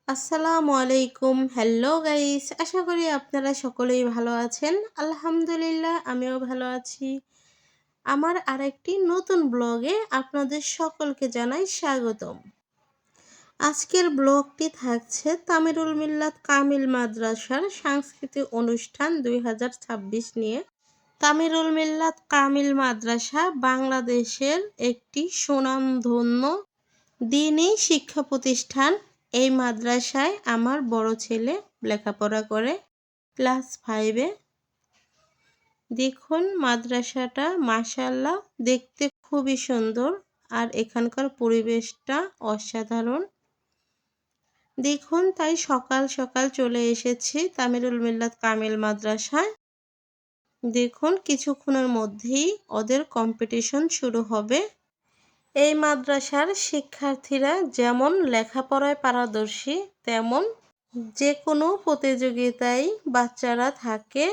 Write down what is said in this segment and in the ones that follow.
আসসালামু আলাইকুম। Hello guys. আশা করি আপনারা সকলেই ভালো আছেন। আলহামদুলিল্লাহ আমিও ভালো আছি। আমার আরেকটি নতুন ব্লগে আপনাদের সকলকে জানাই স্বাগতম। আজকের ব্লগটি থাকছে তামিরুল মিল্লাত কামিল মাদ্রাসার সাংস্কৃতিক অনুষ্ঠান 2026 নিয়ে। তামিরুল মিল্লাত কামিল মাদ্রাসা বাংলাদেশের একটি সুনামধন্য দ্বীনী শিক্ষা প্রতিষ্ঠান। এই মাদ্রাসায় আমার বড় ছেলে লেখাপড়া করে ক্লাস 5-এ। দেখুন মাদ্রাসাটা মাশাআল্লাহ দেখতে খুবই সুন্দর আর এখানকার পরিবেশটা অসাধারণ। দেখুন তাই সকাল সকাল চলে এসেছি তামিরুল মিল্লাত কামিল মাদ্রাসায়। দেখুন কিছুক্ষণের মধ্যেই ওদের কম্পিটিশন শুরু হবে। এই মাদ্রাসার শিক্ষার্থীরা যেমন লেখাপড়ায় পারদর্শী তেমন যে কোনো প্রতিযোগিতায় বাচ্চারা থাকে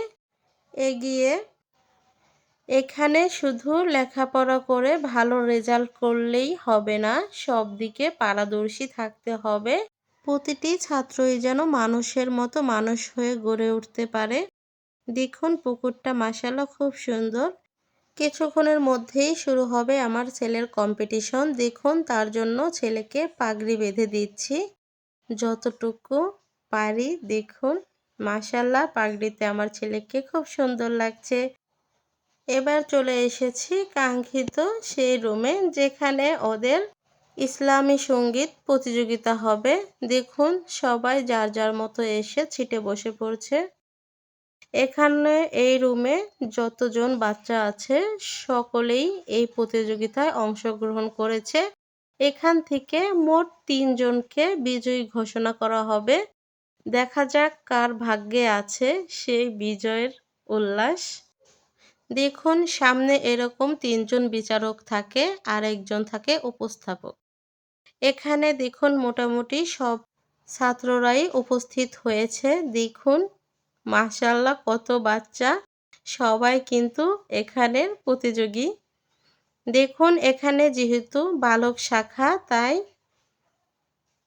এগিয়ে। এখানে শুধু লেখাপড়া করে ভালো রেজাল্ট করলেই হবে না, সব দিকে পারদর্শী থাকতে হবে। প্রতিটি ছাত্রই যেন মানুষের মতো মানুষ হয়ে গড়ে উঠতে পারে। দেখুন পুকুরটা মাশাআল্লাহ খুব সুন্দর। কিছুক্ষণের মধ্যেই শুরু হবে আমার ছেলের কম্পিটিশন। দেখুন তার জন্য ছেলেকে পাগড়ি বেঁধে দিচ্ছি যতটুকু পারি। দেখুন মাশাআল্লাহ পাগড়িতে আমার ছেলেকে খুব সুন্দর লাগছে। এবার চলে এসেছি কাঙ্ক্ষিত সেই রুমে যেখানে ওদের ইসলামী সঙ্গীত প্রতিযোগিতা হবে। দেখুন সবাই যার যার মতো এসে ছিটে বসে পড়ছে। এখানে এই রুমে যতজন বাচ্চা আছে সকলেই এই প্রতিযোগিতায় অংশগ্রহণ করেছে। এখান থেকে মোট 3 জনকে বিজয়ী ঘোষণা করা হবে। দেখা যাক কার ভাগ্যে আছে সেই বিজয়ের উল্লাস। দেখুন সামনে এরকম 3 জন বিচারক থাকে আর একজন থাকে উপস্থাপক। এখানে দেখুন মোটামুটি সব ছাত্ররাই উপস্থিত হয়েছে। দেখুন মাশাআল্লাহ কত বাচ্চা, সবাই কিন্তু এখানের প্রতিযোগী। দেখুন এখানে যেহেতু বালক শাখা তাই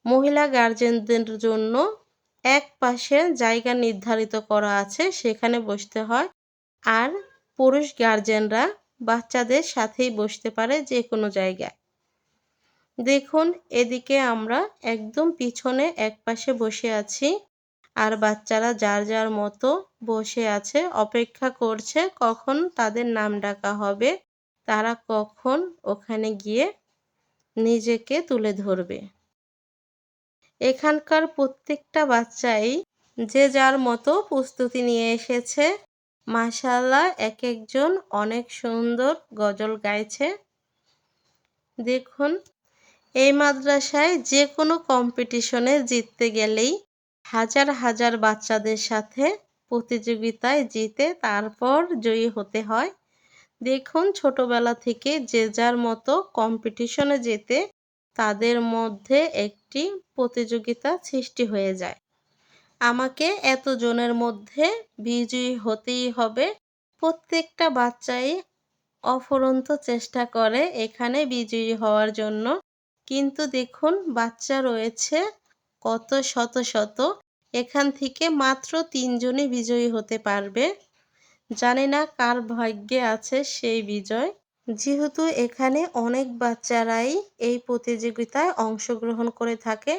মহিলা গার্জেনদের জন্য এক পাশে জায়গা নির্ধারিত করা আছে, সেখানে বসতে হয়। আর পুরুষ গার্জেনরা বাচ্চাদের সাথেই বসতে পারে যে কোনো জায়গায়। দেখুন এদিকে আমরা একদম পিছনে এক পাশে বসে আছি আর বাচ্চারা যার যার মতো বসে আছে, অপেক্ষা করছে কখন তাদের নাম ডাকা হবে, তারা কখন ওখানে গিয়ে নিজেকে তুলে ধরবে। এখানকার প্রত্যেকটা বাচ্চাই যে যার মতো প্রস্তুতি নিয়ে এসেছে। মাশাআল্লাহ এক একজন অনেক সুন্দর গজল গাইছে। দেখুন এই মাদ্রাসায় যে কোনো কম্পিটিশনে জিততে গেলেই হাজার হাজার বাচ্চাদের সাথে প্রতিযোগিতায় জিতে তারপর জয়ী হতে হয়। দেখুন ছোটবেলা থেকে যে যার মতো কম্পিটিশনে যেতে তাদের মধ্যে একটি প্রতিযোগিতা সৃষ্টি হয়ে যায়। আমাকে এতজনের মধ্যে বিজয়ী হতেই হবে। প্রত্যেকটা বাচ্চাই অফুরন্ত চেষ্টা করে এখানে বিজয়ী হওয়ার জন্য। কিন্তু দেখুন বাচ্চা রয়েছে কত শত শত, এখান থেকে মাত্র 3 জনই বিজয়ী হতে পারবে। জানি না কার ভাগ্যে আছে সেই বিজয়। যেহেতু এখানে অনেক বাচ্চারাই এই প্রতিযোগিতায় অংশগ্রহণ করে থাকে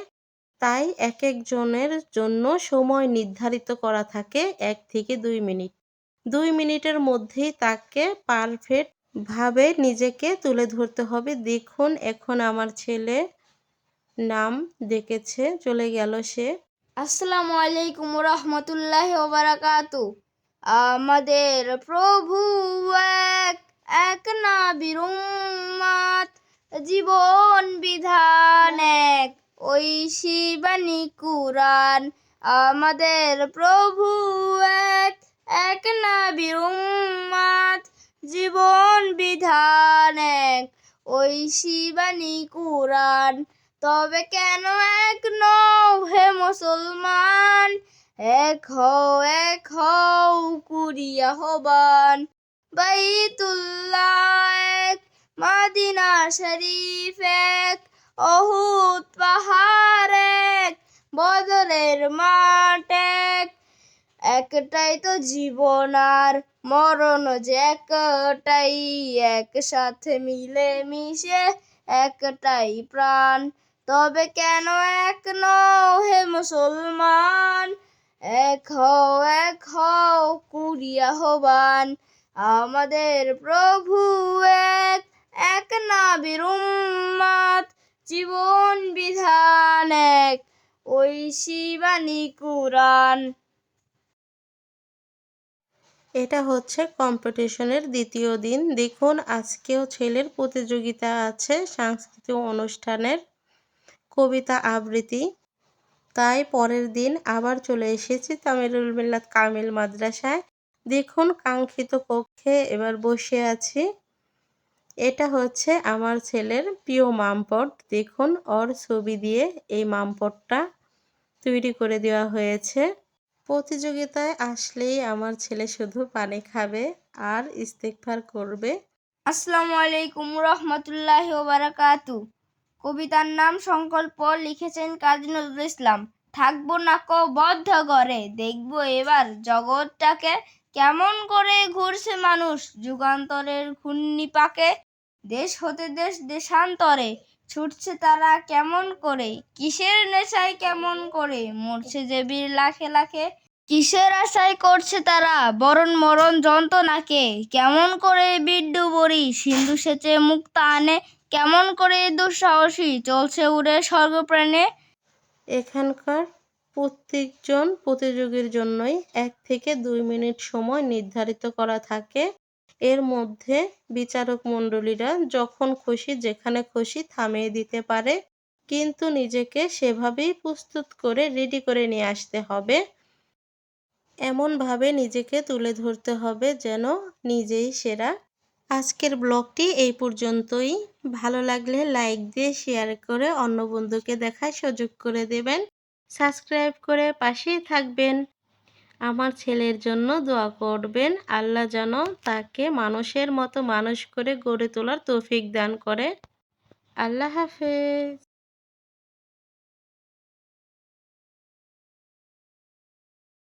তাই এক একজনের জন্য সময় নির্ধারিত করা থাকে 1 থেকে 2 মিনিট। 2 মিনিটের মধ্যেই তাকে পারফেক্ট ভাবে নিজেকে তুলে ধরতে হবে। দেখুন এখন আমার ছেলে নাম ডেকেছে, চলে গেল সে। আসসালামু আলাইকুম রহমতুল্লাহি ওয়া বারাকাতু। আমাদের প্রভু এক, এক নবীর উম্মত, জীবন বিধান এক, ঐশী বাণী কুরআন। আমাদের প্রভু এক, এক নবীর উম্মত, জীবন বিধান এক, ঐশী বাণী কুরআন। তবে কেন এক নও হে মুসলমান, এক হও কুরিয়া হবান। বাইতুল্লাহ এক, মদিনা শরীফ এক, অহুদ পাহাড় এক, বদরের মাঠ একটাই তো জীবন আর মরণ যে একটাই, একসাথে মিলে মিশে একটাই প্রাণ। তবে কেন এক নও হে মুসলমান, এক হও কুরিয়া হবান। আমাদের প্রভু এক নবীর উম্মত, জীবন বিধান এক, ঐশী বাণী কুরআন। এটা হচ্ছে কম্পিটিশনের দ্বিতীয় দিন। দেখুন আজকেও ছেলের প্রতিযোগিতা আছে সাংস্কৃতিক অনুষ্ঠানের কবিতা আবৃত্তি। তাই পরের দিন আবার চলে এসেছি তামিরুল মিল্লাত কামিল মাদ্রাসায়। দেখুন কাঙ্ক্ষিত কক্ষে এবার বসে আছি। এটা হচ্ছে আমার ছেলের প্রিয় মামপট। দেখুন ওর ছবি দিয়ে এই মামপটটা তৈরি করে দেওয়া হয়েছে। প্রতিযোগিতায় আসলেই আমার ছেলে শুধু পানি খাবে আর ইস্তেগফার করবে। আসসালামু আলাইকুম রহমতুল্লাহি ওয়া বারাকাতু। কবিতার নাম সংকল্প, লিখেছেন কাজী নজরুল ইসলাম। থাকবো না কো বদ্ধ ঘরে, দেখবো এবার জগৎটাকে কেমন করে ঘুরছে মানুষ যুগান্তরের ঘূর্ণিপাকে। দেশ হতে দেশ দেশান্তরে ছুটছে তারা কেমন করে, কিসের নেশায় কেমন করে মরছে যে বীর লাখে লাখে। কিসের আশায় করছে তারা বরণ মরণ যন্ত্রণাকে, কেমন করে বিদ্যুবরী সিন্ধু সেচে মুক্তা আনে, কেমন করে দুঃসাহসী চলছে উড়ে স্বর্গপ্রাণে। এখানকার প্রত্যেকজন প্রতিযোগীর জন্যই 1 থেকে 2 মিনিট সময় নির্ধারিত করা থাকে। এর মধ্যে বিচারক মণ্ডলীরা যখন খুশি যেখানে খুশি থামিয়ে দিতে পারে, কিন্তু নিজেকে সেভাবেই প্রস্তুত করে রেডি করে নিয়ে আসতে হবে। এমনভাবে নিজেকে তুলে ধরতে হবে যেন নিজেই সেরা। আজকের ব্লগটি এই পর্যন্তই। ভালো লাগলে লাইক দিয়ে শেয়ার করে অন্য বন্ধুকে দেখার সুযোগ করে দেবেন। সাবস্ক্রাইব করে পাশেই থাকবেন। আমার ছেলের জন্য দোয়া করবেন। আল্লাহ যেন তাকে মানুষের মতো মানুষ করে গড়ে তোলার তৌফিক দান করে। আল্লাহ হাফেজ।